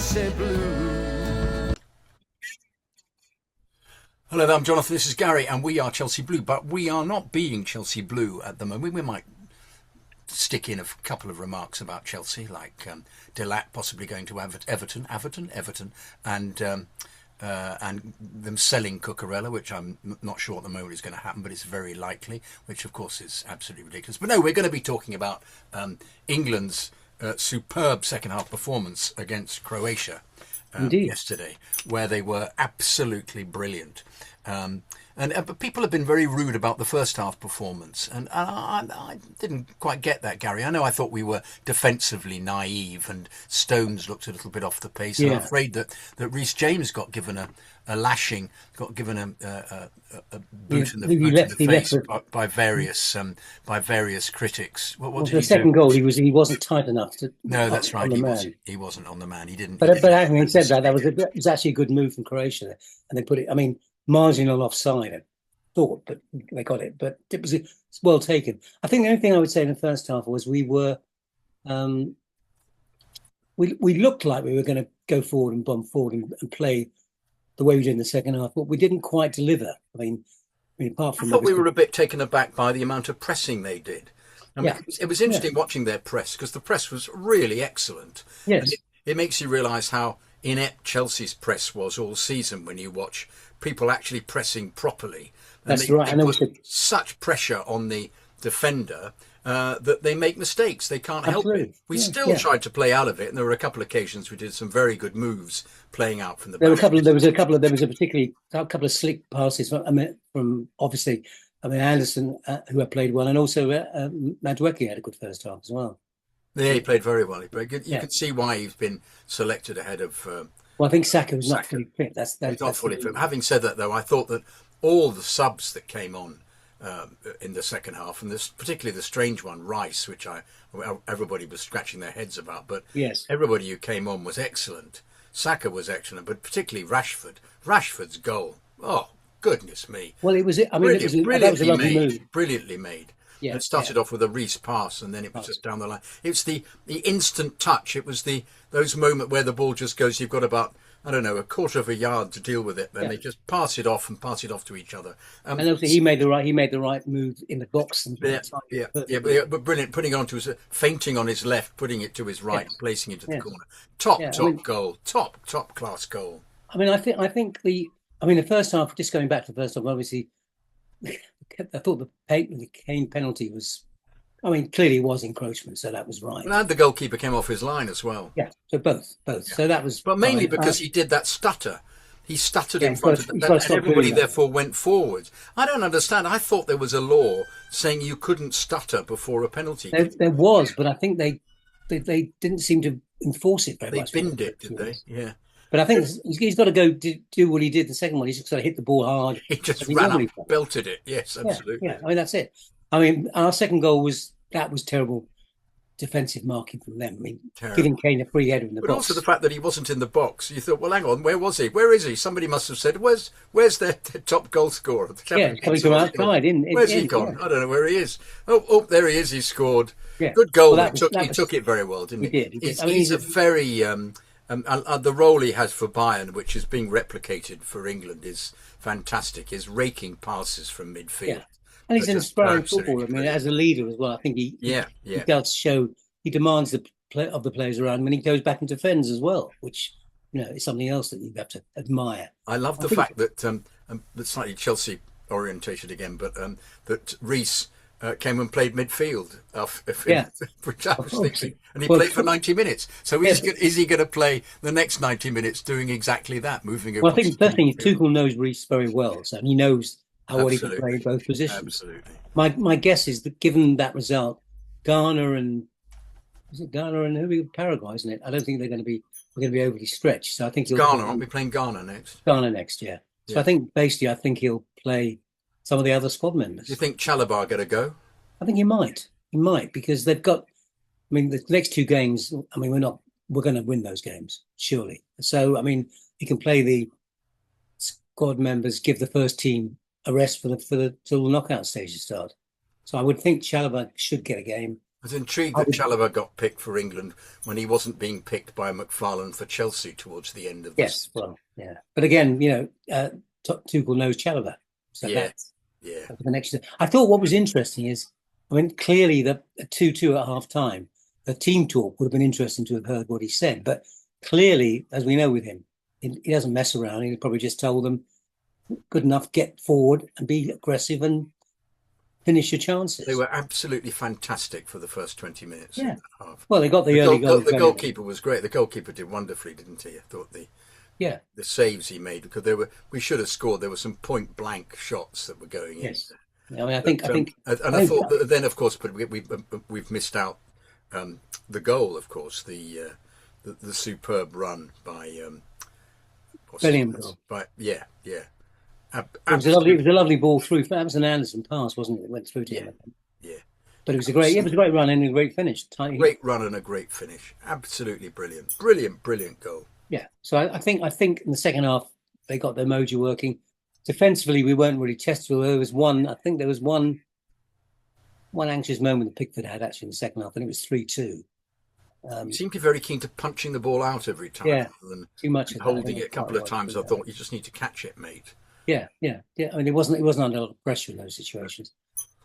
ChelseaBlue. Hello there, I'm Jonathan, this is Gary, and we are Chelsea Blue, but we are not being Chelsea Blue at the moment. We might stick in a couple of remarks about Chelsea, like Delac possibly going to Everton, and them selling Cucurella, which I'm not sure at the moment is going to happen, but it's very likely, which of course is absolutely ridiculous. But no, we're going to be talking about England's superb second half performance against Croatia yesterday, where they were absolutely brilliant. But people have been very rude about the first half performance, and I didn't quite get that, Gary. I know I thought we were defensively naive, and Stones looked a little bit off the pace. Yeah. And I'm afraid that Reece James got given a lashing, got given a boot in the face by various critics. What did the second goal, he wasn't tight enough to. No, that's right. He wasn't on the man. He didn't. But having said that, it was actually a good move from Croatia, and they put it. I mean, marginal offside, I thought, but they got it. But it was well taken. I think the only thing I would say in the first half was we looked like we were going to go forward and bomb forward and play the way we did in the second half, but we didn't quite deliver. I mean apart from I thought we were a bit taken aback by the amount of pressing they did. I mean, it was interesting watching their press, because the press was really excellent. Yes, it makes you realise how inept Chelsea's press was all season when you watch people actually pressing properly. And that's right. They put such pressure on the defender that they make mistakes. They can't help it. We still tried to play out of it, and there were a couple of occasions we did some very good moves playing out from the back. There was a couple of slick passes from obviously Anderson, who had played well, and also Madueke had a good first half as well. Yeah, he played very well. You can see why he's been selected ahead of. Well, I think Saka was not fully fit. That's not fully fit. Having said that, though, I thought that all the subs that came on in the second half, and particularly the strange one, Rice, which everybody was scratching their heads about, but yes, everybody who came on was excellent. Saka was excellent, but particularly Rashford. Rashford's goal, oh goodness me! Well, it was a lovely move, brilliantly made. Yeah, it started off with a Reece pass, and then it was just down the line. It's the instant touch. It was those moments where the ball just goes. You've got about, I don't know, a quarter of a yard to deal with it. Then they just pass it off to each other. And also he made the right move in the box. But brilliant, putting it onto his feinting on his left, putting it to his right, placing it to the corner. Top goal, top class goal. I mean, I think the first half. Just going back to the first half, obviously. I thought the Kane penalty was, clearly it was encroachment, so that was right. And the goalkeeper came off his line as well. Yeah, so both. Yeah. So that was. But mainly because he did that stutter. He stuttered in front of them, and everybody therefore went forwards. I don't understand. I thought there was a law saying you couldn't stutter before a penalty. There was, but I think they didn't seem to enforce it very much. They binned it, did they? Yeah. But I think he's got to go do what he did the second one. He's just got to hit the ball hard. He just ran up, belted it. Yes, absolutely. Yeah, that's it. Our second goal was terrible defensive marking from them. Giving Kane a free header in the box. But also the fact that he wasn't in the box. You thought, well, hang on, where was he? Where is he? Somebody must have said, where's their top goal scorer? Coming from outside. Where's he gone? I don't know where he is. Oh, there he is. He scored. Yeah. Good goal. He took it very well, didn't he? He did. He's a very... the role he has for Bayern, which is being replicated for England, is fantastic. His raking passes from midfield. Yeah. And he's an inspiring footballer. As a leader as well. I think he does show, he demands of the players around him, and he goes back and defends as well, which is something else that you have to admire. I love the fact that, slightly Chelsea orientated again, but that Reece came and played midfield. Which I was thinking. And he played for 90 minutes. So is he going to play the next 90 minutes doing exactly that, moving across? Well, I think the first thing is Tuchel knows Reece very well, so he knows how he can play in both positions. Absolutely. My guess is that given that result, Ghana and Paraguay, isn't it? I don't think we're going to be overly stretched. So I think Ghana. Aren't we playing Ghana next? Ghana next, yeah. So I think he'll play some of the other squad members. Do you think Chalobah get a go? I think he might. He might, because they've got. The next two games. We're going to win those games, surely. So he can play the squad members, give the first team a rest till the knockout stages start. So I would think Chalobah should get a game. was intrigued I that would, Chalobah got picked for England when he wasn't being picked by McFarlane for Chelsea towards the end of the yes, season. well, yeah. But again, Tuchel knows Chalobah, so Yeah, that's yeah. the next. I thought what was interesting is, I mean, clearly the 2-2 at half time, the team talk would have been interesting to have heard what he said. But clearly, as we know with him, he doesn't mess around. He probably just told them, good enough, get forward and be aggressive and finish your They chances. were absolutely fantastic for the first 20 minutes in Yeah. that half. Well, they got the early goals The anyway. goalkeeper was great. The goalkeeper did wonderfully, didn't he? I thought Yeah. the saves he made, because we should have scored. There were some point blank shots that were going in. Yes. I mean, And I I think, thought that then, of course, but we've missed out the goal, of course, the superb run by what's his Bellingham name? goal. By yeah, It absolutely, was a lovely ball through. That was an Anderson pass, wasn't it? It went through to yeah, him. I think. yeah, But it was a absolutely. great run and a great finish. Great run and a great finish. Absolutely brilliant, brilliant, brilliant goal. Yeah. So I think in the second half they got their mojo working. Defensively, we weren't really tested. There was one. I think there was one anxious moment that Pickford had actually in the second half, and it was 3-2. He Um, seemed to be very keen to punching the ball out every time yeah, rather than too much of that. I don't holding know it a quite couple of what times. I thought you just need to catch it, mate. yeah. I mean, it wasn't under a lot of pressure in those situations.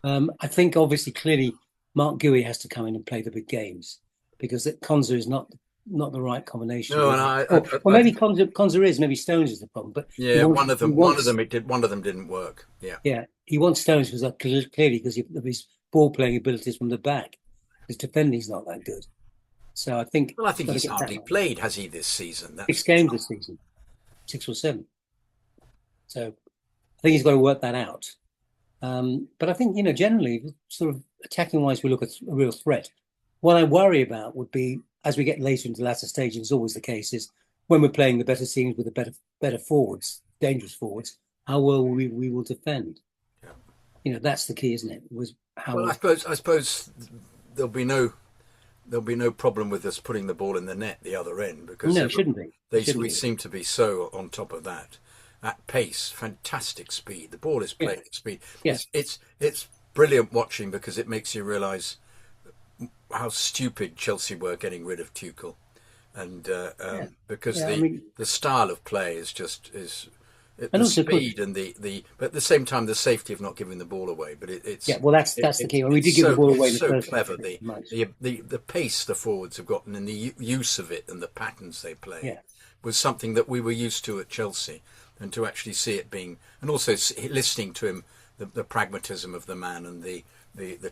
I think obviously, clearly, Mark Gui has to come in and play the big games because Konza is not the right combination, No, and really. Or maybe Konza is, maybe Stones is the problem. But yeah, he one of wants, them it did, one of them didn't work. Yeah. yeah, he wants Stones because clearly because of his ball playing abilities from the back. His defending's not that good, so I think Well, I he's think got to he's get that hardly right. played, has he, this season? Six That's the games this trouble. season, 6 or 7. So I think he's got to work that out. But I think, generally, sort of attacking wise, we look at a real threat. What I worry about would be as we get later into the latter stages, it's always the case, is when we're playing the better teams with the better forwards, dangerous forwards, how well we will defend. Yeah. That's the key, isn't it? Was Well, how I suppose there'll be no there'll be no problem with us putting the ball in the net the other end because no, it shouldn't be. It shouldn't we be. seem to be so on top of that at pace, fantastic speed. The ball is Yeah, played at speed. yeah, It's brilliant watching because it makes you realise how stupid Chelsea were getting rid of Tuchel, and yeah, because yeah. I mean, the style of play is and the also, of course, speed and the but at the same time the safety of not giving the ball away. But yeah. Well, that's the key. When we did give the ball away in it's the so first clever months. the pace the forwards have gotten and the use of it and the patterns they play Yeah, was something that we were used to at Chelsea, and to actually see it being and also listening to him the pragmatism of the man and the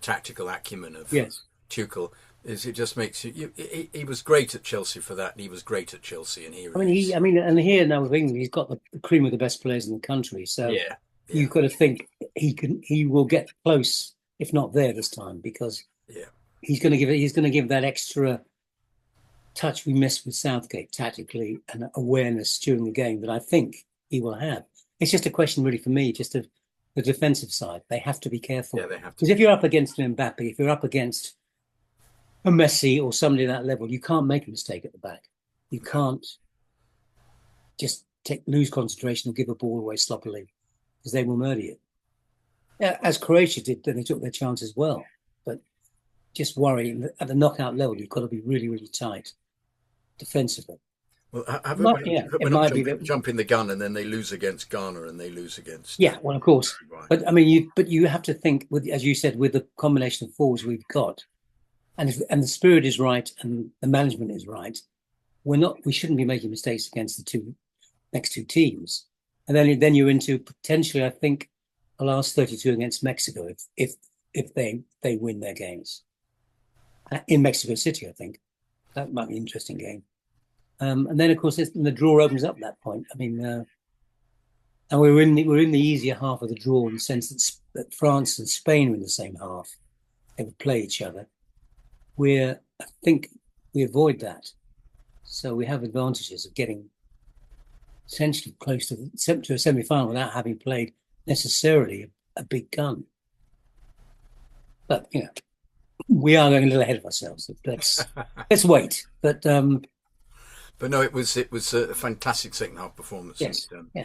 tactical acumen of yes. Tuchel is it just makes he was great at Chelsea for that and he was great at Chelsea and here I he mean, is. and here now with England, he's got the cream of the best players in the country. So Yeah, yeah, you've got to think he will get close, if not there this time, because yeah. he's going to give that extra touch we missed with Southgate tactically and awareness during the game that I think he will have. It's just a question, really, for me, just of the defensive side. They have to be careful Yeah, they have to because be. if you're up against an Mbappe, if you're up against a Messi or somebody at that level, you can't make a mistake at the back. You No. can't just lose concentration or give a ball away sloppily because they will murder you. Yeah, as Croatia did, then they took their chance as well. But just worrying at the knockout level, you've got to be really, really tight defensively. Well, It we're not might be that. jumping the gun, and then they lose against Ghana, and they lose against Yeah, well, of course. Uruguay. But I mean, you have to think with, as you said, with the combination of forwards we've got, and the spirit is right, and the management is right. We shouldn't be making mistakes against the next two teams, and then you're into potentially, I think, the last 32 against Mexico if they win their games in Mexico City. I think that might be an interesting game. And then of course the draw opens up at that point. I mean, and we're in the easier half of the draw in the sense that France and Spain are in the same half. They would play each other. I think we avoid that, so we have advantages of getting essentially close to a semi-final without having played necessarily a big gun. But we are going a little ahead of ourselves. Let's wait. But But no, it was a fantastic second half performance, yes, and yeah.